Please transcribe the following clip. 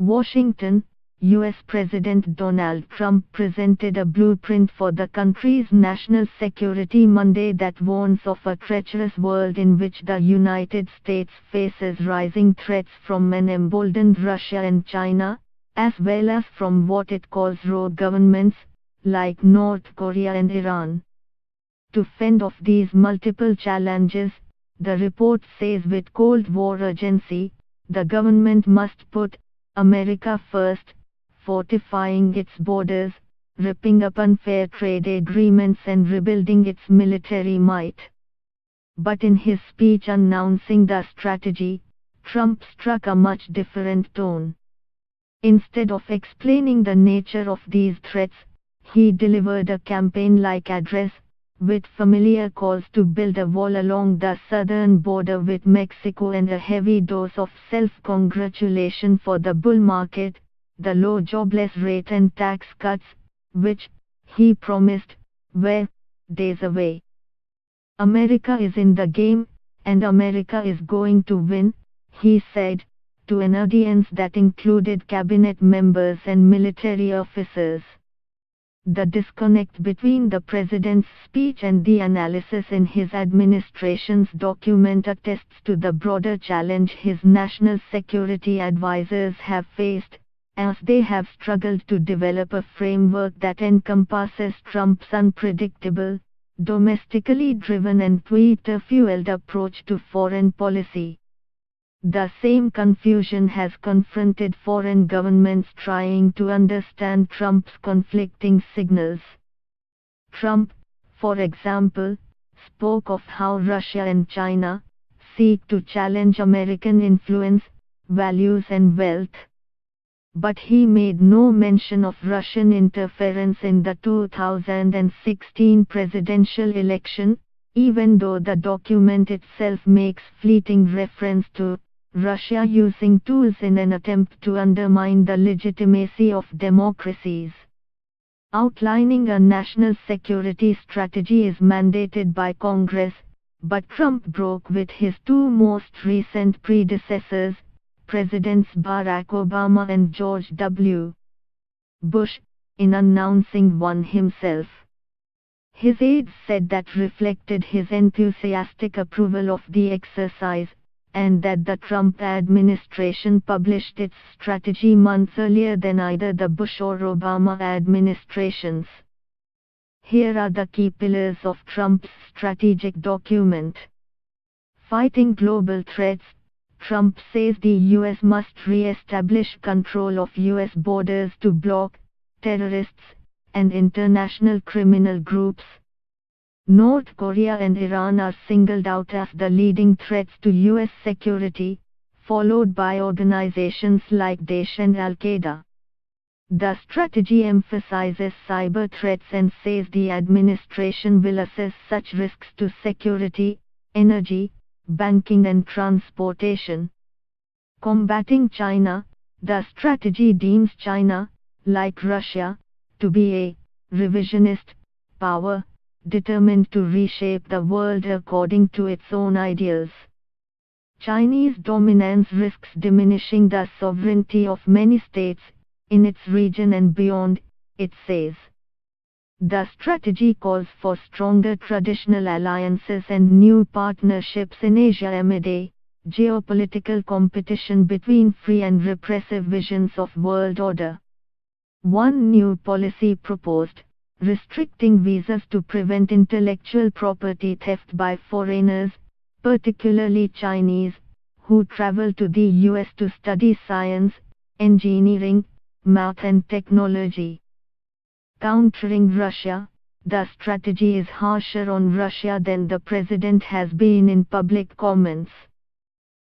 Washington, U.S. President Donald Trump presented a blueprint for the country's national security Monday that warns of a treacherous world in which the United States faces rising threats from an emboldened Russia and China, as well as from what it calls rogue governments, like North Korea and Iran. To fend off these multiple challenges, the report says with Cold War urgency, the government must put America first, fortifying its borders, ripping up unfair trade agreements and rebuilding its military might. But in his speech announcing the strategy, Trump struck a much different tone. Instead of explaining the nature of these threats, he delivered a campaign-like address, with familiar calls to build a wall along the southern border with Mexico and a heavy dose of self-congratulation for the bull market, the low jobless rate and tax cuts, which, he promised, were days away. America is in the game, and America is going to win, he said, to an audience that included cabinet members and military officers. The disconnect between the president's speech and the analysis in his administration's document attests to the broader challenge his national security advisors have faced, as they have struggled to develop a framework that encompasses Trump's unpredictable, domestically driven and Twitter-fueled approach to foreign policy. The same confusion has confronted foreign governments trying to understand Trump's conflicting signals. Trump, for example, spoke of how Russia and China seek to challenge American influence, values and wealth. But he made no mention of Russian interference in the 2016 presidential election, even though the document itself makes fleeting reference to Russia using tools in an attempt to undermine the legitimacy of democracies. Outlining a national security strategy is mandated by Congress, but Trump broke with his two most recent predecessors, Presidents Barack Obama and George W. Bush, in announcing one himself. His aides said that reflected his enthusiastic approval of the exercise, and that the Trump administration published its strategy months earlier than either the Bush or Obama administrations. Here are the key pillars of Trump's strategic document. Fighting global threats, Trump says the U.S. must re-establish control of U.S. borders to block terrorists and international criminal groups. North Korea and Iran are singled out as the leading threats to U.S. security, followed by organizations like Daesh and Al-Qaeda. The strategy emphasizes cyber threats and says the administration will assess such risks to security, energy, banking and transportation. Combating China, the strategy deems China, like Russia, to be a revisionist power, determined to reshape the world according to its own ideals. Chinese dominance risks diminishing the sovereignty of many states, in its region and beyond, it says. The strategy calls for stronger traditional alliances and new partnerships in Asia amid a geopolitical competition between free and repressive visions of world order. One new policy proposed, restricting visas to prevent intellectual property theft by foreigners, particularly Chinese, who travel to the US to study science, engineering, math and technology. Countering Russia, the strategy is harsher on Russia than the president has been in public comments.